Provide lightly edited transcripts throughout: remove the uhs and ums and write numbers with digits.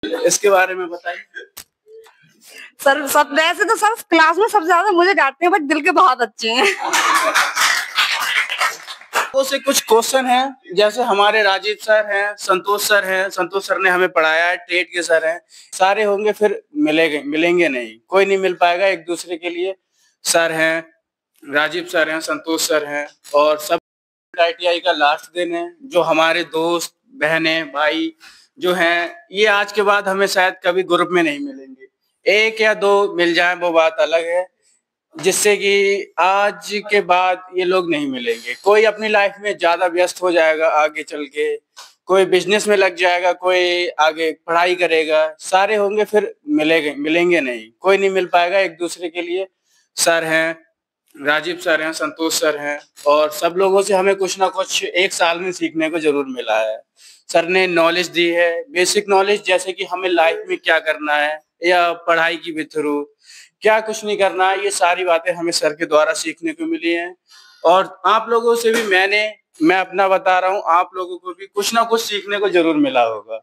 इसके बारे में बताइए। सर सब वैसे तो सर क्लास में सबसे ज्यादा मुझे डांटते हैं, बट दिल के बहुत अच्छे हैं। वो से कुछ क्वेश्चन हैं, जैसे हमारे राजीव सर हैं, संतोष सर हैं, संतोष सर ने हमें पढ़ाया है, ट्रेड के सर हैं, सारे होंगे फिर मिलेंगे नहीं, कोई नहीं मिल पाएगा एक दूसरे के लिए। सर हैं, राजीव सर हैं, संतोष सर हैं, और सब ITI का लास्ट दिन है। जो हमारे दोस्त बहनें भाई जो हैं, ये आज के बाद हमें शायद कभी ग्रुप में नहीं मिलेंगे, एक या दो मिल जाए वो बात अलग है, जिससे कि आज के बाद ये लोग नहीं मिलेंगे। कोई अपनी लाइफ में ज्यादा व्यस्त हो जाएगा आगे चल के, कोई बिजनेस में लग जाएगा, कोई आगे पढ़ाई करेगा, सारे होंगे फिर मिलेंगे नहीं, कोई नहीं मिल पाएगा एक दूसरे के लिए। सर हैं, राजीव सर हैं, संतोष सर हैं, और सब लोगों से हमें कुछ ना कुछ एक साल में सीखने को जरूर मिला है। सर ने नॉलेज दी है, बेसिक नॉलेज, जैसे कि हमें लाइफ में क्या करना है या पढ़ाई की भी थ्रू क्या कुछ नहीं करना है, ये सारी बातें हमें सर के द्वारा सीखने को मिली हैं। और आप लोगों से भी मैं अपना बता रहा हूँ, आप लोगों को भी कुछ ना कुछ सीखने को जरूर मिला होगा,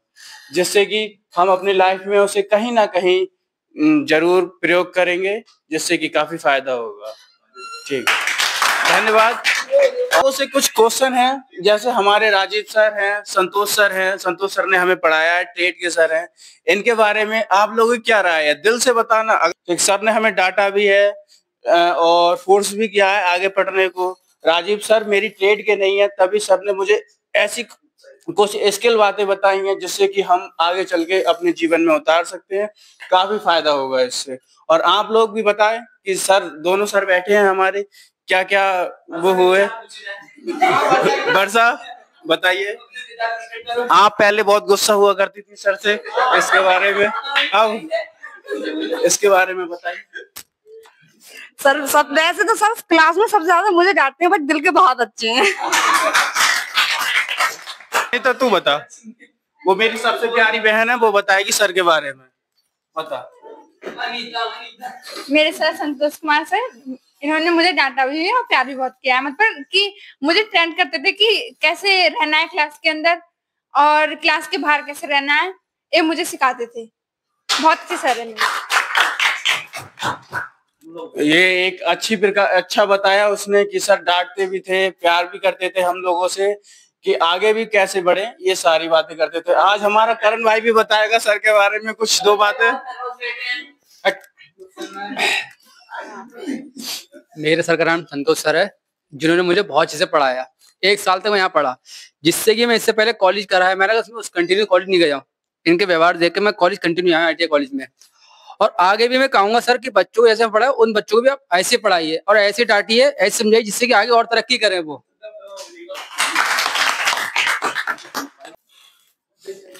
जिससे कि हम अपनी लाइफ में उसे कहीं ना कहीं जरूर प्रयोग करेंगे, जिससे कि काफी फायदा होगा। ठीक है, धन्यवाद। वो से कुछ क्वेश्चन हैं, जैसे हमारे राजीव सर हैं, संतोष सर हैं, संतोष सर ने हमें पढ़ाया है, ट्रेड के सर हैं, इनके बारे में आप लोगों की क्या राय है, दिल से बताना। सर ने हमें डांटा भी है और फोर्स भी किया है आगे पढ़ने को। राजीव सर मेरी ट्रेड के नहीं है, तभी सर ने मुझे ऐसी कुछ स्किल बातें बताई हैं जिससे कि हम आगे चल के अपने जीवन में उतार सकते हैं, काफी फायदा होगा इससे। और आप लोग भी बताएं कि सर, दोनों सर बैठे हैं हमारे, क्या क्या वो हुए। वर्षा बताइए, आप पहले बहुत गुस्सा हुआ करती थी सर से, इसके बारे में अब इसके बारे में बताइए। सर सब वैसे तो सर क्लास में सबसे ज्यादा मुझे डांटते हैं, बट दिल के बहुत अच्छे हैं। नहीं तो तू बता, वो मेरी सबसे प्यारी बहन है, वो बताएगी सर के बारे में, बता। मेरे सर संतोष कुमार सर, इन्होंने मुझे डांटा भी है और प्यार भी बहुत किया है, मतलब कि मुझे ट्रेंड करते थे कि कैसे रहना है क्लास के अंदर और क्लास के बाहर कैसे रहना है, ये मुझे सिखाते थे। बहुत अच्छे सर है मेरे। ये एक अच्छा बताया उसने कि सर डांटते भी थे, प्यार भी करते थे हम लोगों से, कि आगे भी कैसे बढ़े, ये सारी बातें करते थे। आज हमारा करण भाई भी बताएगा सर के बारे में कुछ दो बातें। मेरे सर का नाम संतोष सर है, जिन्होंने मुझे बहुत अच्छे से पढ़ाया। एक साल तक मैं यहाँ पढ़ा, जिससे कि मैं इससे पहले कॉलेज करा है मैंने, उसमें कंटिन्यू कॉलेज नहीं गया हूँ। इनके व्यवहार देख के मैं कॉलेज कंटिन्यू आया ITI कॉलेज में। और आगे भी मैं कहूंगा सर कि बच्चों को जैसे पढ़ाए, उन बच्चों को भी आप ऐसे पढ़ाइए और ऐसे डांटिए, ऐसे समझाइए, जिससे कि आगे और तरक्की करें वो।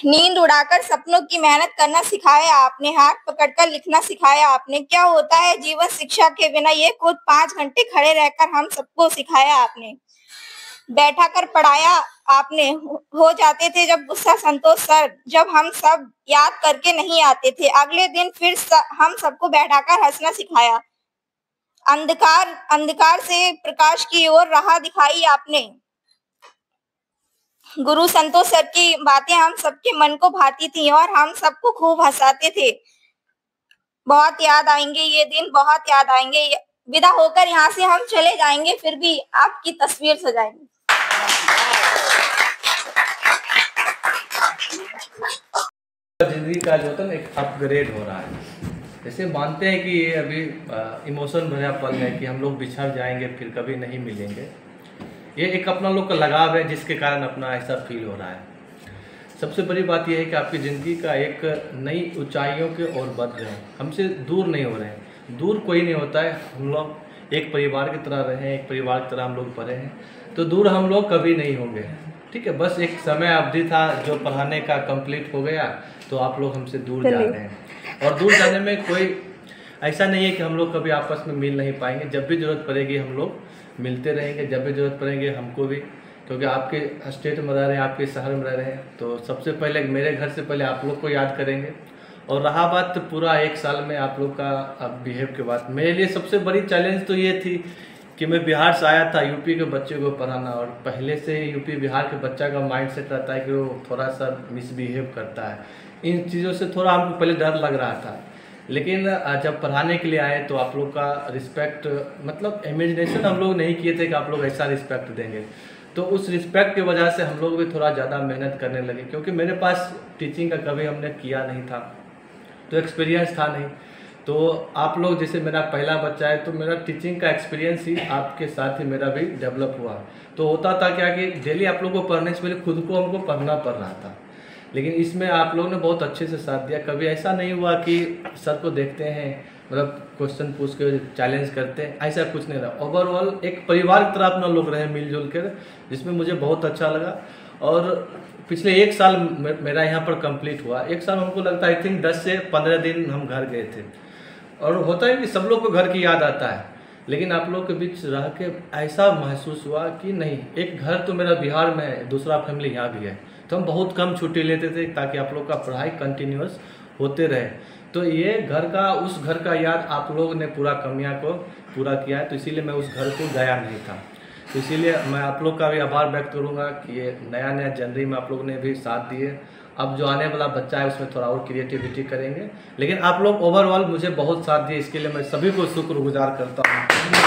नींद उड़ाकर सपनों की मेहनत करना सिखाया आपने, हाथ पकड़कर लिखना सिखाया आपने, क्या होता है जीवन शिक्षा के बिना, ये खुद 5 घंटे खड़े रहकर हम सबको सिखाया आपने। बैठा कर पढ़ाया आपने, हो जाते थे जब गुस्सा संतोष सर, जब हम सब याद करके नहीं आते थे, अगले दिन फिर हम सबको बैठाकर हंसना सिखाया। अंधकार से प्रकाश की ओर राह दिखाई आपने। गुरु संतोष सर की बातें हम सबके मन को भाती थी और हम सबको खूब हंसाते थे। बहुत याद आएंगे ये दिन, बहुत याद आएंगे। विदा होकर यहाँ से हम चले जाएंगे, फिर भी आपकी तस्वीर सजाएंगे। जिंदगी का जो होता है एक अपग्रेड हो रहा है। जैसे मानते हैं कि ये अभी इमोशन भरा पल है कि हम लोग बिछड़ जाएंगे, फिर कभी नहीं मिलेंगे। ये एक अपना लोग का लगाव है, जिसके कारण अपना ऐसा फील हो रहा है। सबसे बड़ी बात यह है कि आपकी ज़िंदगी का एक नई ऊंचाइयों के ओर बढ़ रहे हैं, हमसे दूर नहीं हो रहे हैं। दूर कोई नहीं होता है, हम लोग एक परिवार की तरह रहे हैं, एक परिवार की तरह हम लोग पढ़े हैं, तो दूर हम लोग कभी नहीं होंगे। ठीक है, बस एक समय अवधि था जो पढ़ाने का कंप्लीट हो गया, तो आप लोग हमसे दूर जा रहे हैं। और दूर जाने में कोई ऐसा नहीं है कि हम लोग कभी आपस में मिल नहीं पाएंगे। जब भी ज़रूरत पड़ेगी हम लोग मिलते रहेंगे, जब भी ज़रूरत पड़ेगी हमको भी, क्योंकि आपके स्टेट में रह रहे हैं, आपके शहर में रह रहे हैं, तो सबसे पहले मेरे घर से पहले आप लोग को याद करेंगे। और रहा बात पूरा 1 साल में आप लोग का अब बिहेव के बाद, मेरे लिए सबसे बड़ी चैलेंज तो ये थी कि मैं बिहार से आया था यूपी के बच्चे को पढ़ाना, और पहले से यूपी बिहार के बच्चा का माइंड सेट रहता है कि वो थोड़ा सा मिसबिहेव करता है, इन चीज़ों से थोड़ा हमको पहले डर लग रहा था, लेकिन जब पढ़ाने के लिए आए तो आप लोग का रिस्पेक्ट, मतलब इमेजिनेशन हम लोग नहीं किए थे कि आप लोग ऐसा रिस्पेक्ट देंगे, तो उस रिस्पेक्ट की वजह से हम लोग भी थोड़ा ज़्यादा मेहनत करने लगे, क्योंकि मेरे पास टीचिंग का कभी हमने किया नहीं था, तो एक्सपीरियंस था नहीं। तो आप लोग जैसे मेरा पहला बच्चा है, तो मेरा टीचिंग का एक्सपीरियंस ही आपके साथ ही मेरा भी डेवलप हुआ। तो होता था क्या कि डेली आप लोगों को पढ़ने से पहले खुद को हमको पढ़ना पड़ रहा था, लेकिन इसमें आप लोगों ने बहुत अच्छे से साथ दिया। कभी ऐसा नहीं हुआ कि सर को देखते हैं, मतलब क्वेश्चन पूछ के चैलेंज करते हैं, ऐसा कुछ नहीं रहा। ओवरऑल एक परिवार की तरह अपना लोग रहे मिलजुल कर, जिसमें मुझे बहुत अच्छा लगा। और पिछले 1 साल मेरा यहाँ पर कंप्लीट हुआ। 1 साल हमको लगता है आई थिंक 10 से 15 दिन हम घर गए थे। और होता है कि सब लोग को घर की याद आता है, लेकिन आप लोग के बीच रह के ऐसा महसूस हुआ कि नहीं, एक घर तो मेरा बिहार में है, दूसरा फैमिली यहाँ भी है, तो हम बहुत कम छुट्टी लेते थे ताकि आप लोग का पढ़ाई कंटिन्यूस होते रहे। तो ये घर का, उस घर का याद आप लोग ने पूरा कमियां को पूरा किया है, तो इसीलिए मैं उस घर को गया नहीं था। तो इसीलिए मैं आप लोग का भी आभार व्यक्त करूंगा कि ये नया जनवरी में आप लोग ने भी साथ दिए। अब जो आने वाला बच्चा है उसमें थोड़ा और क्रिएटिविटी करेंगे, लेकिन आप लोग ओवरऑल मुझे बहुत साथ दिए, इसके लिए मैं सभी को शुक्रगुजार करता हूँ।